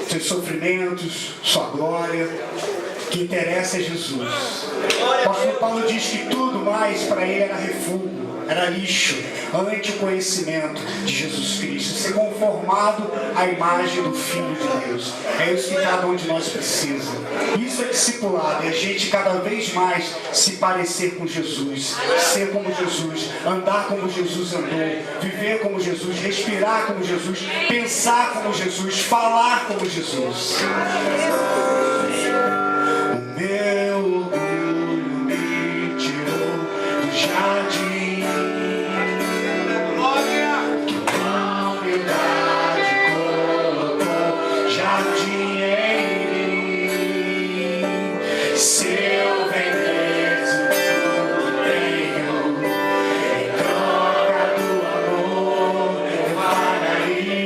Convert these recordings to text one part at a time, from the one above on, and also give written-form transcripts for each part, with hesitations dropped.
seus sofrimentos, sua glória. O que interessa é Jesus. O apóstolo Paulo diz que tudo mais para ele era refúgio, era lixo, ante o conhecimento de Jesus Cristo, ser conformado à imagem do Filho de Deus. É isso que cada um de nós precisa. Isso é discipulado, é a gente cada vez mais se parecer com Jesus, ser como Jesus, andar como Jesus andou, viver como Jesus, respirar como Jesus, pensar como Jesus, falar como Jesus. O meu orgulho me tirou do jardim, que a humildade colocou jardim em mim. Se eu vendesse tudo que tenho em troca do amor, eu pagaria.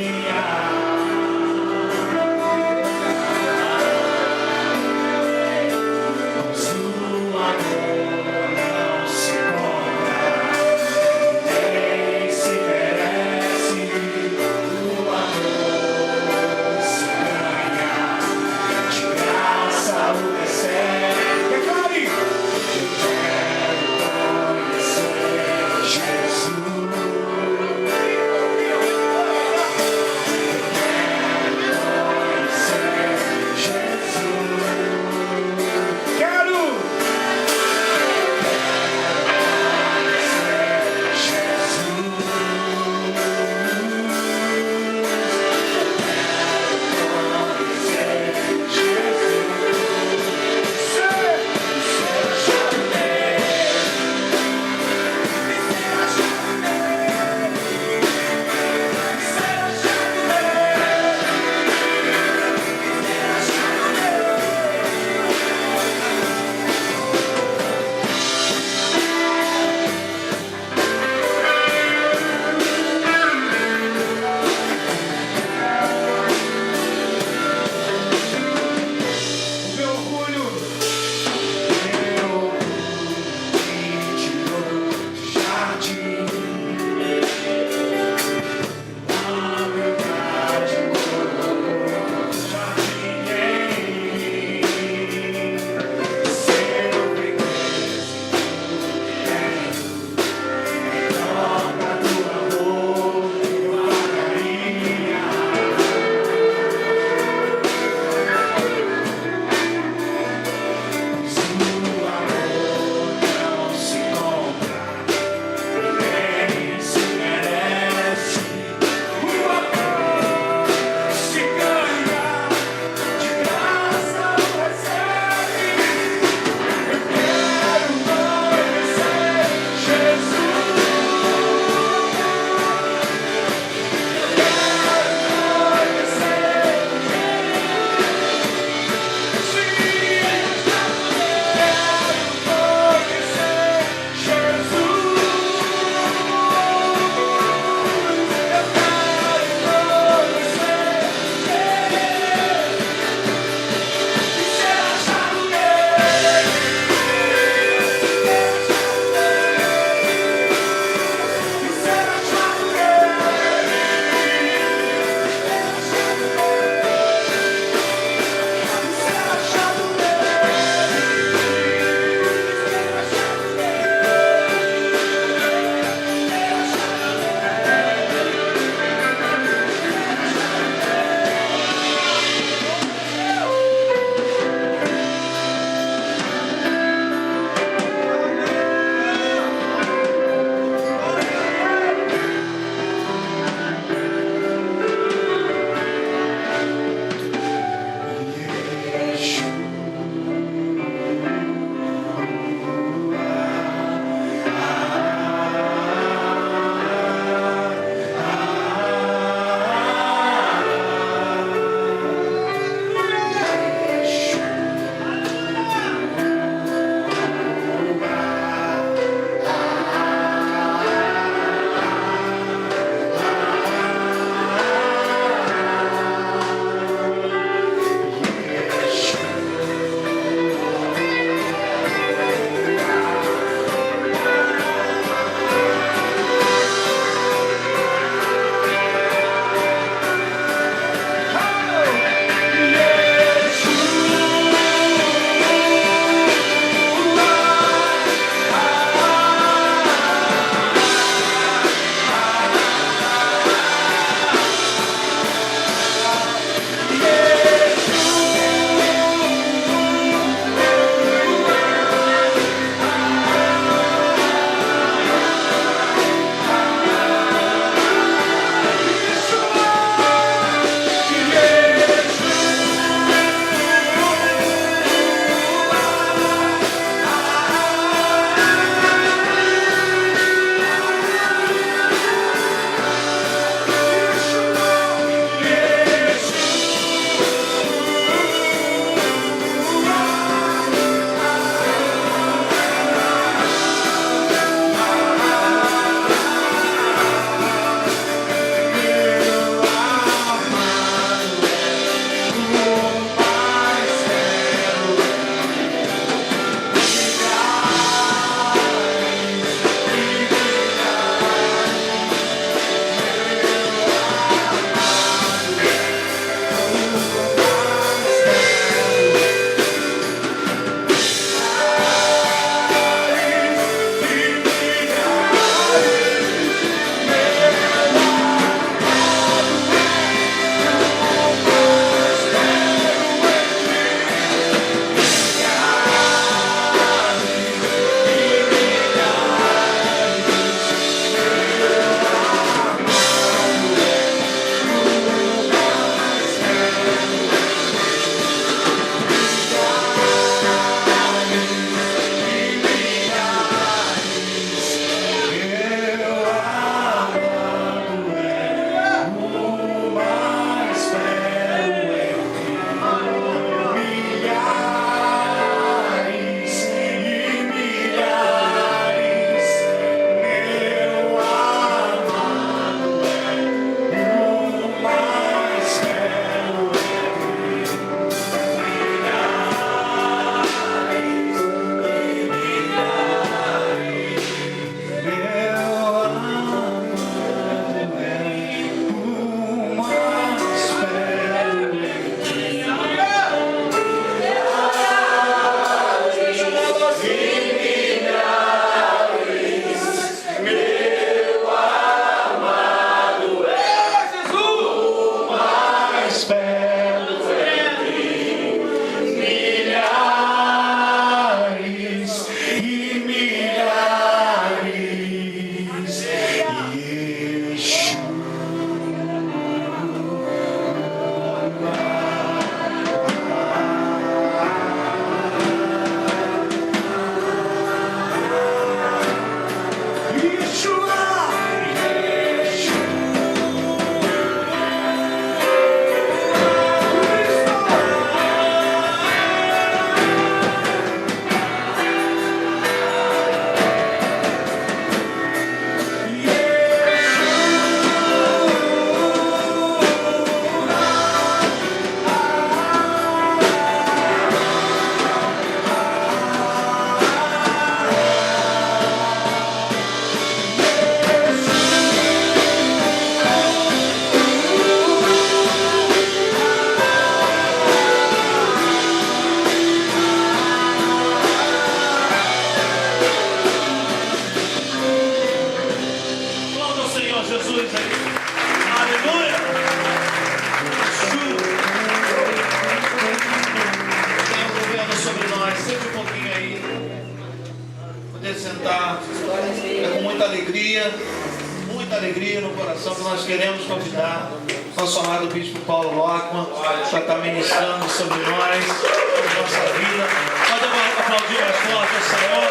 oração que nós queremos convidar nosso amado Bispo Paulo Lockman para estar ministrando sobre nós, sobre nossa vida. Pode aplaudir mais forte ao Senhor,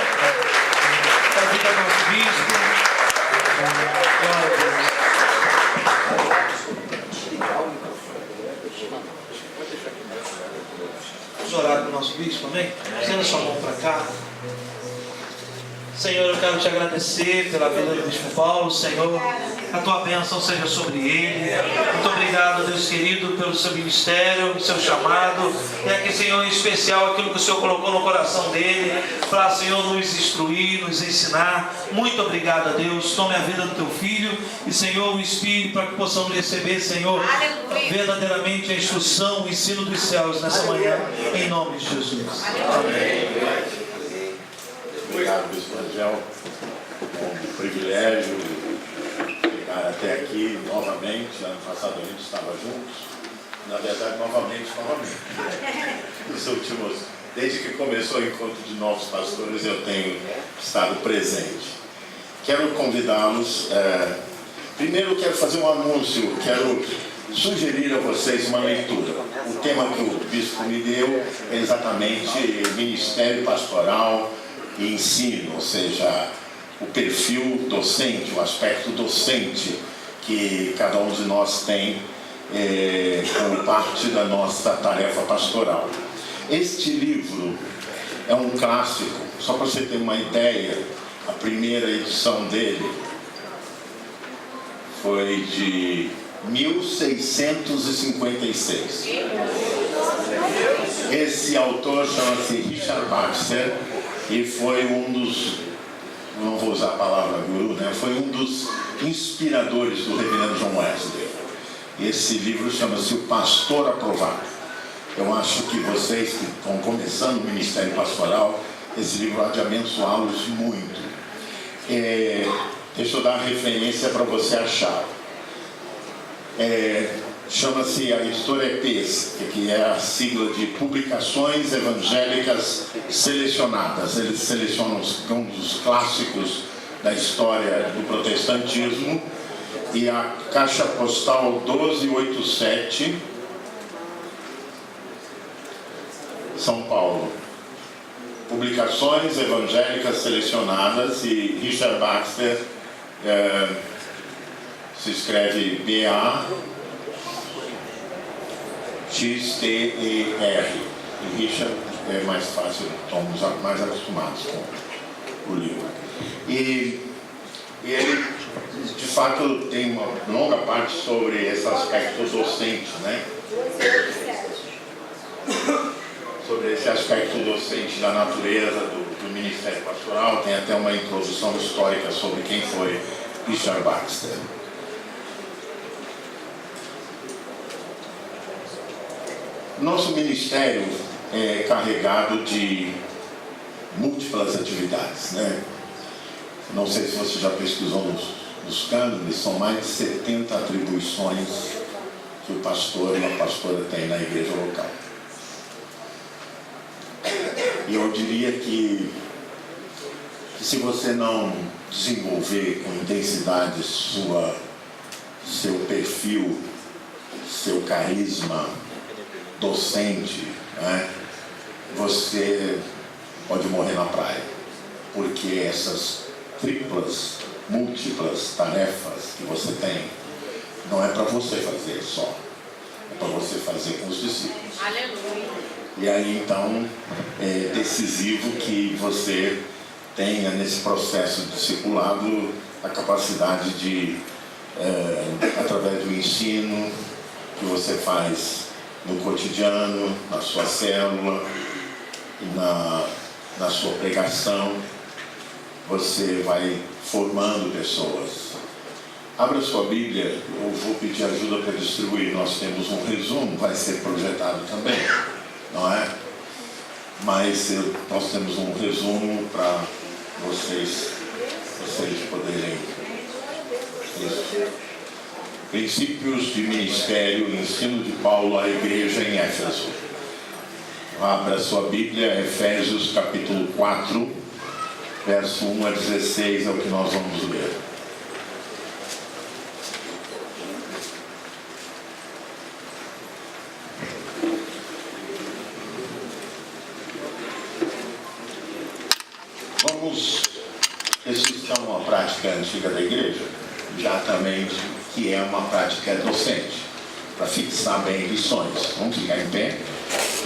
para a vida do nosso Bispo. Glória a Deus. Vamos orar para o nosso Bispo, amém? Estenda sua mão para cá. Senhor, eu quero te agradecer pela vida do Bispo Paulo, Senhor, a tua bênção seja sobre ele. Muito obrigado, Deus querido, pelo seu ministério, pelo seu chamado, e aqui, Senhor, em especial aquilo que o Senhor colocou no coração dele, para, Senhor, nos instruir, nos ensinar. Muito obrigado, Deus. Tome a vida do teu filho e, Senhor, o Espírito, para que possamos receber, Senhor, verdadeiramente a instrução, o ensino dos céus nessa manhã, em nome de Jesus. Amém. Obrigado, Bispo Angel. Um privilégio chegar até aqui novamente. Ano passado a gente estava juntos. Na verdade, novamente. Nos últimos, desde que começou o encontro de novos pastores, eu tenho estado presente. Quero convidá-los. Primeiro, quero fazer um anúncio. Quero sugerir a vocês uma leitura. O tema que o Bispo me deu é exatamente Ministério Pastoral e ensino, ou seja, o perfil docente, o aspecto docente que cada um de nós tem como parte da nossa tarefa pastoral. Este livro é um clássico, só para você ter uma ideia, a primeira edição dele foi de 1656. Esse autor chama-se Richard Baxter e foi um dos, não vou usar a palavra guru, né? Foi um dos inspiradores do reverendo John Wesley. Esse livro chama-se O Pastor Aprovado. Eu acho que vocês que estão começando o Ministério Pastoral, esse livro há de abençoá-los muito. Deixa eu dar a referência para você achar. Chama-se a editora EPs, que é a sigla de Publicações Evangélicas Selecionadas. Eles selecionam um dos clássicos da história do protestantismo, e a caixa postal 1287, São Paulo. Publicações Evangélicas Selecionadas, e Richard Baxter, se escreve B-A-X-T-E-R. E Richard é mais fácil, estamos mais acostumados com o livro. E ele, de fato, tem uma longa parte sobre esse aspecto docente, né? Sobre esse aspecto docente da natureza do Ministério Pastoral. Tem até uma introdução histórica sobre quem foi Richard Baxter. Nosso ministério é carregado de múltiplas atividades, né? Não sei se você já pesquisou nos cânones, são mais de 70 atribuições que o pastor e a pastora têm na igreja local. E eu diria que se você não desenvolver com intensidade seu perfil, seu carisma docente, né, você pode morrer na praia, porque essas múltiplas tarefas que você tem não é para você fazer só, é para você fazer com os discípulos. Aleluia. E aí então é decisivo que você tenha nesse processo discipulado a capacidade de, através do ensino que você faz no cotidiano, na sua célula, na sua pregação, você vai formando pessoas. Abra sua Bíblia, eu vou pedir ajuda para distribuir. Nós temos um resumo, vai ser projetado também, não é? Mas nós temos um resumo para vocês poderem. Isso. Princípios de ministério, ensino de Paulo à igreja em Éfeso. Abra sua Bíblia, Efésios capítulo 4, verso 1 a 16 é o que nós vamos ler. Isso é uma prática antiga da igreja, exatamente, que é uma prática docente, para fixar bem lições. Vamos ficar em pé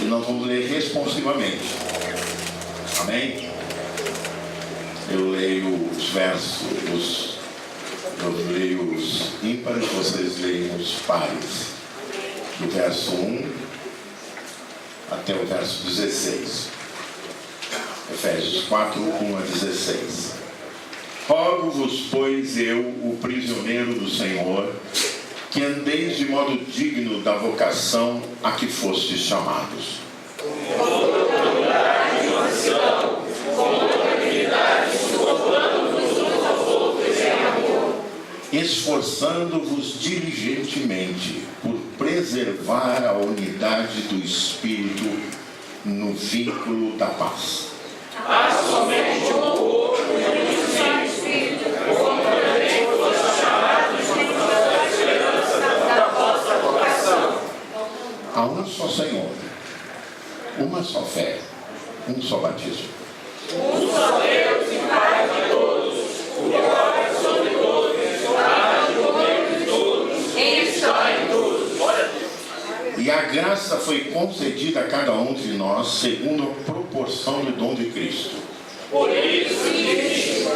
e nós vamos ler responsivamente. Amém? Eu leio os versos, eu leio os ímpares, vocês leem os pares, do verso 1 até o verso 16. Efésios 4, 1 a 16. Rogo-vos, pois eu, o prisioneiro do Senhor, que andeis de modo digno da vocação a que fostes chamados. Esforçando-vos diligentemente por preservar a unidade do Espírito no vínculo da paz. Há somente um corpo e um só Espírito, como também fostes chamados na esperança da vossa vocação. Há um só Senhor, uma só fé, um só batismo. Um só Deus e Pai de todos, o qual é sobre todos, está no meio de todos, e está em todos. E a graça foi concedida a cada um de nós segundo a proporção do dom de Cristo. Por isso, diz,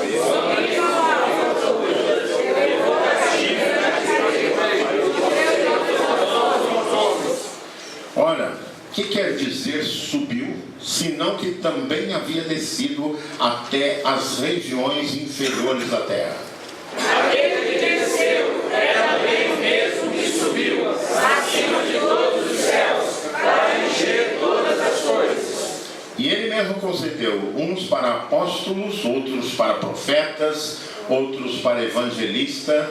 ora, que quer dizer subiu, senão que também havia descido até as regiões inferiores da terra? aquele que desceu é também o mesmo que subiu acima de todos os céus, para encher todas as coisas. E ele mesmo concedeu uns para apóstolos, outros para profetas, outros para evangelistas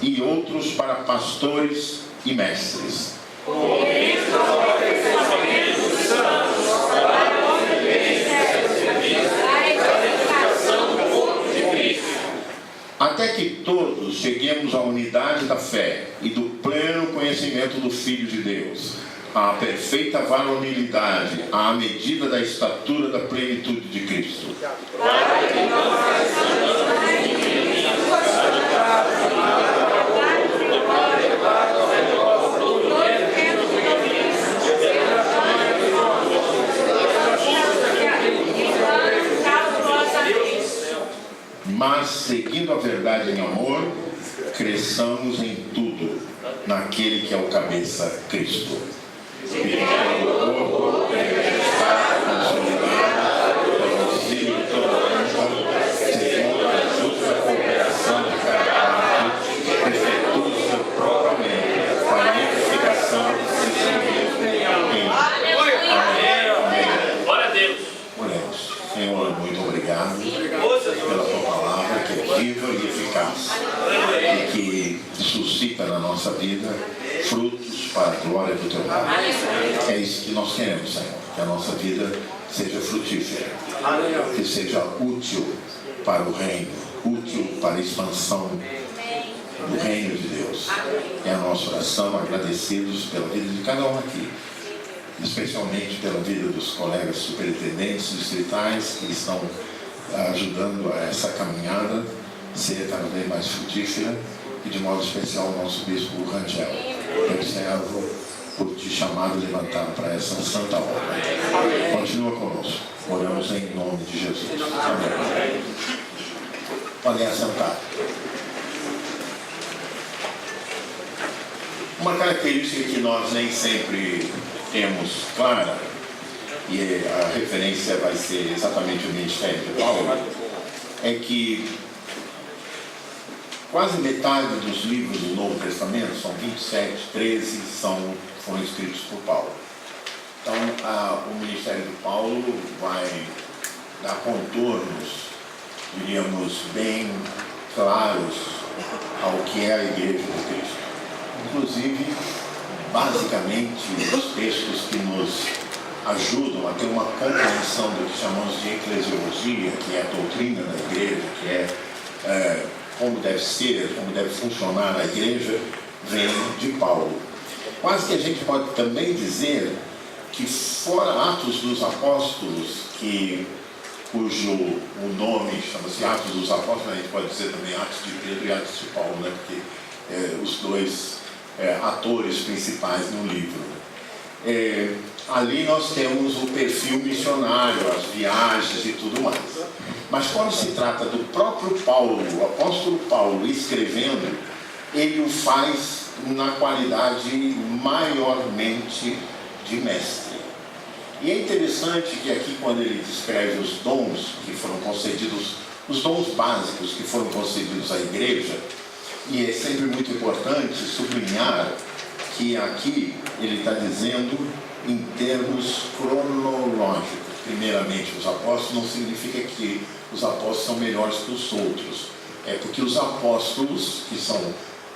e outros para pastores e mestres. Com isso, ao aperfeiçoamento dos santos, para a convivência para a edificação do corpo de Cristo, Até que todos cheguemos à unidade da fé e do pleno conhecimento do Filho de Deus, à perfeita varonilidade, à medida da estatura da plenitude de Cristo. para que não façamos Mas, seguindo a verdade em amor, cresçamos em tudo, naquele que é o cabeça, Cristo. E todo o corpo está consolidado pelo auxílio de todo mundo, segundo a justa cooperação de cada parte, efetua o seu próprio bem, para a edificação de si mesmo. Amém. Glória a Deus. Oremos. Senhor, muito obrigado pela tua palavra, que é viva e eficaz, e que suscita na nossa vida frutos para a glória do teu nome. É isso que nós queremos, Senhor, que a nossa vida seja frutífera, que seja útil para o reino, útil para a expansão do reino de Deus. É a nossa oração, agradecidos pela vida de cada um aqui, especialmente pela vida dos colegas superintendentes distritais que estão ajudando a essa caminhada ser cada vez mais frutífera, e de modo especial o nosso bispo Rangel, teu servo, por te chamado e levantado para essa santa obra. Continua conosco, oramos em nome de Jesus. Amém. Podem assentar. Uma característica que nós nem sempre temos clara, e a referência vai ser exatamente o ministério de Paulo, é que quase metade dos livros do Novo Testamento, são 27, 13, foram escritos por Paulo. Então, o ministério de Paulo vai dar contornos, diríamos, bem claros ao que é a Igreja de Cristo. Inclusive, basicamente, os textos que nos ajudam a ter uma compreensão do que chamamos de eclesiologia, que é a doutrina da igreja, que é como deve ser, como deve funcionar a igreja, vem de Paulo. Quase que a gente pode também dizer que, fora Atos dos Apóstolos, que cujo o nome chama-se Atos dos Apóstolos, a gente pode dizer também Atos de Pedro e Atos de Paulo, né? Porque os dois atores principais no livro. Ali nós temos o perfil missionário, as viagens e tudo mais. Mas quando se trata do próprio Paulo, o apóstolo Paulo escrevendo, ele o faz na qualidade maiormente de mestre. E é interessante que aqui, quando ele descreve os dons que foram concedidos, os dons básicos que foram concedidos à igreja, e é sempre muito importante sublinhar que aqui ele está dizendo em termos cronológicos. Primeiramente, os apóstolos não significa que os apóstolos são melhores que os outros. É porque os apóstolos, que são,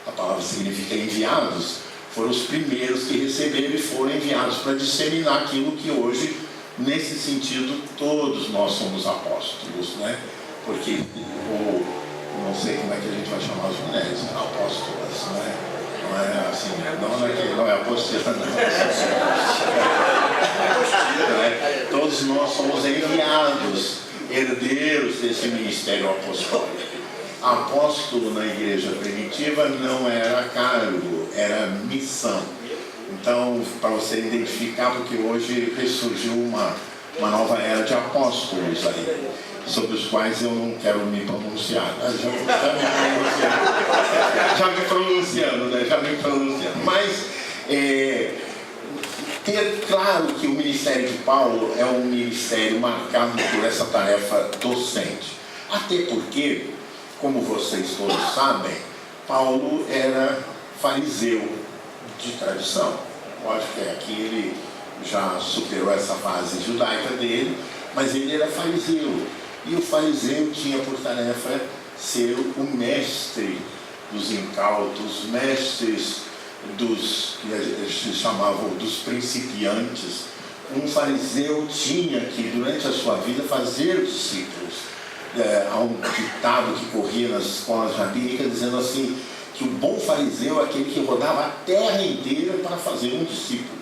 a palavra significa enviados, foram os primeiros que receberam e foram enviados para disseminar aquilo que hoje, nesse sentido, todos nós somos apóstolos, né? Porque, não sei como é que a gente vai chamar as mulheres, apóstolas, não é? Não é assim, não é apostila, não. Todos nós somos enviados, herdeiros desse ministério apostólico. Apóstolo na igreja primitiva não era cargo, era missão. Então, para você identificar, porque hoje ressurgiu uma nova era de apóstolos aí, sobre os quais eu não quero me pronunciar. Já me pronunciando. Mas ter claro que o ministério de Paulo é um ministério marcado por essa tarefa docente. Até porque, como vocês todos sabem, Paulo era fariseu de tradição. Lógico que aqui ele já superou essa fase judaica dele, mas ele era fariseu. E o fariseu tinha por tarefa ser o mestre dos incautos, mestres dos que eles chamavam dos principiantes. Um fariseu tinha que, durante a sua vida, fazer discípulos. Há um ditado que corria nas escolas rabínicas dizendo assim, que o bom fariseu é aquele que rodava a terra inteira para fazer um discípulo.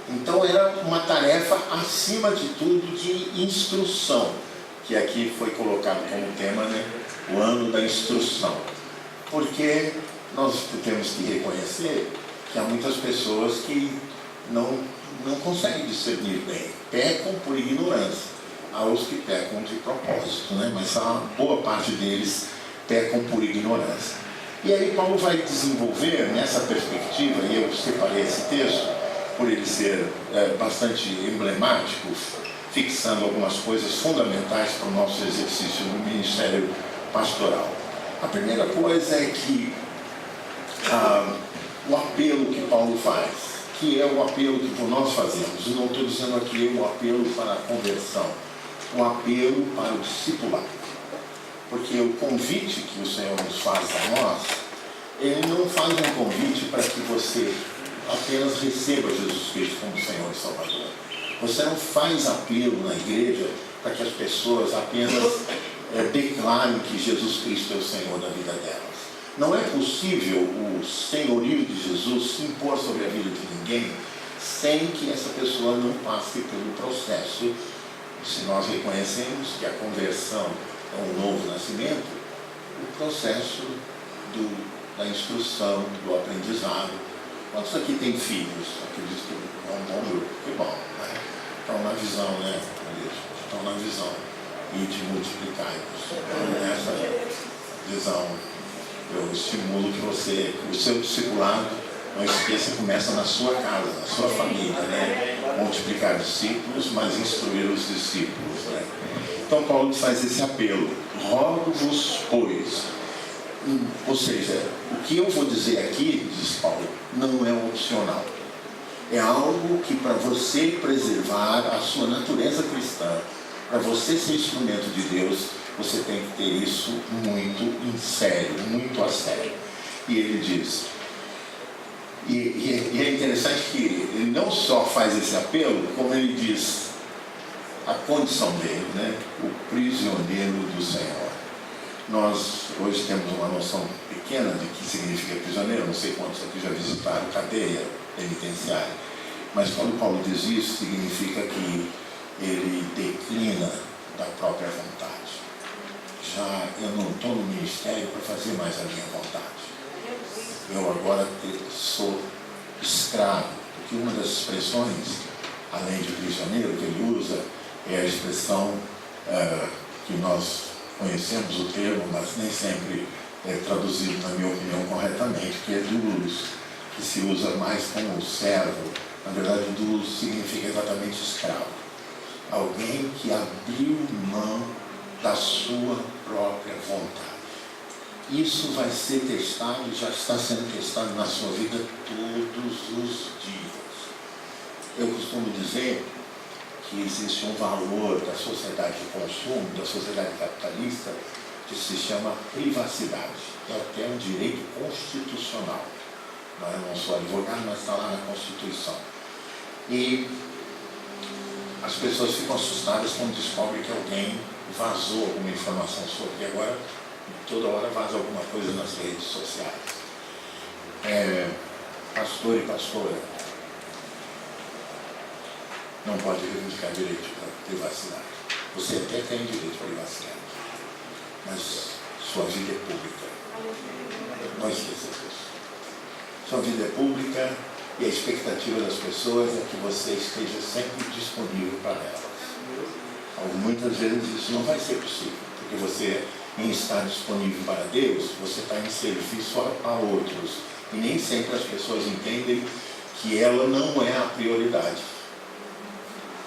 Então era uma tarefa, acima de tudo, de instrução, que aqui foi colocado como tema, né? O ano da instrução. Porque nós temos que reconhecer que há muitas pessoas que não conseguem discernir bem, pecam por ignorância. Há os que pecam de propósito, né? Mas a boa parte deles pecam por ignorância. E aí Paulo vai desenvolver nessa perspectiva, e eu separei esse texto, por ele ser bastante emblemático, fixando algumas coisas fundamentais para o nosso exercício no ministério pastoral. A primeira coisa é que o apelo que Paulo faz, que é o apelo que nós fazemos, e não estou dizendo aqui o apelo para a conversão, o apelo para o discipulado. Porque o convite que o Senhor nos faz a nós, Ele não faz um convite para que você apenas receba Jesus Cristo como Senhor e Salvador. Você não faz apelo na igreja para que as pessoas apenas declarem que Jesus Cristo é o Senhor da vida delas. Não é possível o senhorio de Jesus se impor sobre a vida de ninguém sem que essa pessoa não passe pelo processo. Se nós reconhecemos que a conversão é um novo nascimento, o processo da instrução, do aprendizado. Quantos aqui têm filhos? Acredito que é um bom grupo. Que bom, né? Estão na visão, né? Estão na visão. E de multiplicar-vos. Então, nessa visão, eu estimulo que você, o seu discipulado, não esqueça, começa na sua casa, na sua família, né? Multiplicar discípulos, mas instruir os discípulos, né? Então Paulo faz esse apelo: rogo-vos, pois. Ou seja, o que eu vou dizer aqui, diz Paulo, não é opcional. É algo que, para você preservar a sua natureza cristã, para você ser instrumento de Deus, você tem que ter isso muito em sério, muito a sério. E ele diz, e é interessante que ele não só faz esse apelo, como ele diz a condição dele, né? O prisioneiro do Senhor. Nós hoje temos uma noção pequena de que significa prisioneiro, não sei quantos aqui já visitaram cadeia penitenciária, mas quando Paulo diz isso, significa que ele declina da própria vontade. Já eu não estou no ministério para fazer mais a minha vontade. Eu agora sou escravo, porque uma das expressões, além de prisioneiro, que ele usa, é a expressão que nós conhecemos o termo, mas nem sempre é traduzido, na minha opinião, corretamente, que é doulos, que se usa mais como servo. Na verdade, doulos significa exatamente escravo. Alguém que abriu mão da sua própria vontade. Isso vai ser testado e já está sendo testado na sua vida todos os dias. Eu costumo dizer que existe um valor da sociedade de consumo, da sociedade capitalista, que se chama privacidade. É até um direito constitucional. Eu não sou advogado, mas está lá na Constituição. E as pessoas ficam assustadas quando descobrem que alguém vazou alguma informação sobre. E agora, toda hora vaza alguma coisa nas redes sociais. Pastor e pastora não pode reivindicar direito à privacidade. Você até tem direito à privacidade, mas sua vida é pública. Não esqueça disso. Sua vida é pública e a expectativa das pessoas é que você esteja sempre disponível para elas. Muitas vezes isso não vai ser possível, porque você, em estar disponível para Deus, você está em serviço a outros. E nem sempre as pessoas entendem que ela não é a prioridade.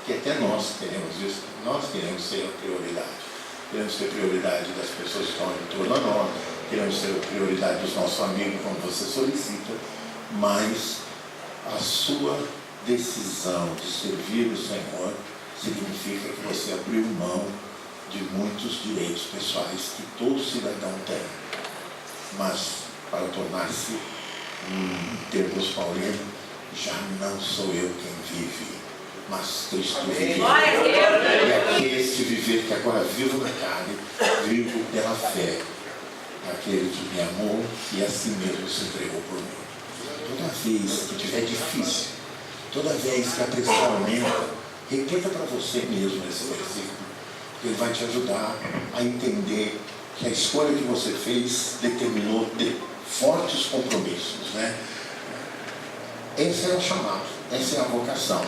Que até nós queremos isso, nós queremos ser a prioridade. Queremos ser prioridade das pessoas que estão em torno a nós, queremos ser a prioridade dos nossos amigos quando você solicita, mas a sua decisão de servir o Senhor significa que você abriu mão de muitos direitos pessoais que todo cidadão tem. Mas, para tornar-se termos paulinos, já não sou eu quem vive, mas Cristo vive. E aqui este viver que agora vivo na carne, vivo pela fé, aquele que me amou e a si mesmo se entregou por mim. Toda vez que estiver difícil, toda vez que a pressão aumenta, repita para você mesmo esse versículo, que ele vai te ajudar a entender que a escolha que você fez determinou fortes compromissos, né? Esse é o chamado, essa é a vocação.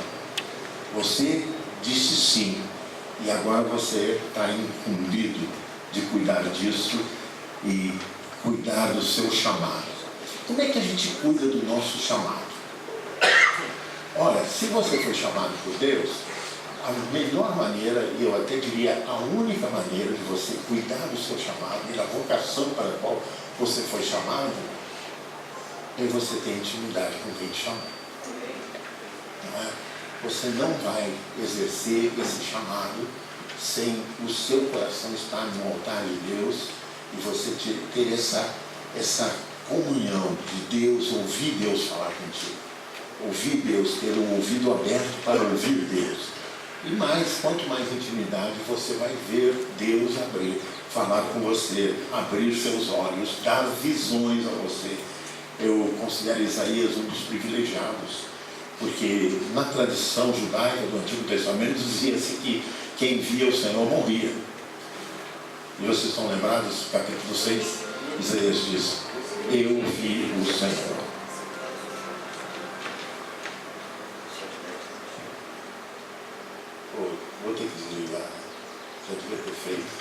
Você disse sim, e agora você está incumbido de cuidar disso e cuidar do seu chamado. Como é que a gente cuida do nosso chamado? Olha, se você foi chamado por Deus, a melhor maneira, e eu até diria a única maneira de você cuidar do seu chamado e da vocação para a qual você foi chamado, é você ter intimidade com quem te chamou. Não é? Você não vai exercer esse chamado sem o seu coração estar no altar de Deus e você ter essa comunhão de Deus, ouvir Deus falar contigo. Ouvir Deus, ter um ouvido aberto para ouvir Deus. E mais, quanto mais intimidade, você vai ver Deus falar com você, abrir seus olhos, dar visões a você. Eu considero Isaías um dos privilegiados, porque na tradição judaica do Antigo Testamento dizia-se que quem via o Senhor morria. E vocês estão lembrados, capítulo 6, Isaías diz: eu vi o Senhor. Vou ter que desligar, já devia ter feito.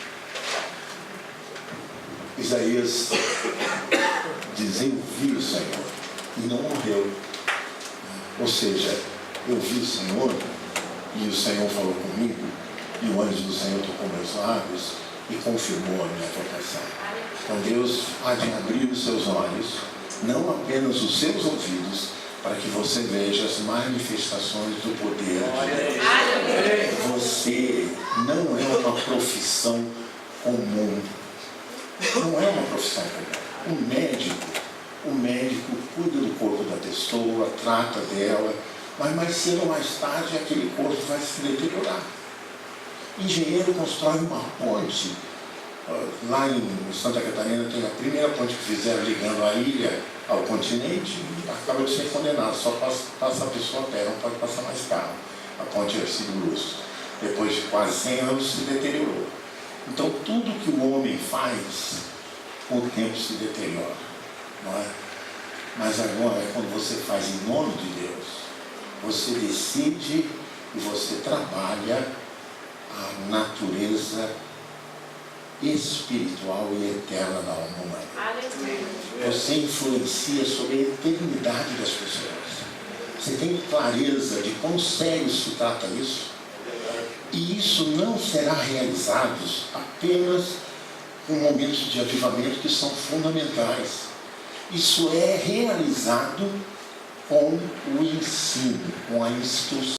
Isaías diz: eu vi o Senhor e não morreu. Ou seja, eu vi o Senhor e o Senhor falou comigo e o anjo do Senhor tocou meus lábios e confirmou a minha vocação. Então Deus há de abrir os seus olhos, não apenas os seus ouvidos, para que você veja as manifestações do poder de Deus. Você não é uma profissão comum. Não é uma profissão comum. O médico cuida do corpo da pessoa, trata dela, mas mais cedo ou mais tarde aquele corpo vai se deteriorar. Engenheiro constrói uma ponte. Lá em Santa Catarina tem a primeira ponte que fizeram ligando a ilha ao continente e acaba de ser condenado. Só passa a pessoa a pé, não pode passar mais carro. A ponte é Ercílio Luz. depois de quase 100 anos, se deteriorou. Então, tudo que o homem faz, com o tempo se deteriora, não é? Mas agora, quando você faz em nome de Deus, você decide e você trabalha a natureza espiritual e eterna da alma humana. Você influencia sobre a eternidade das pessoas. Você tem clareza de quão sério se trata isso? E isso não será realizado apenas com momentos de avivamento que são fundamentais. Isso é realizado com o ensino, com a instrução.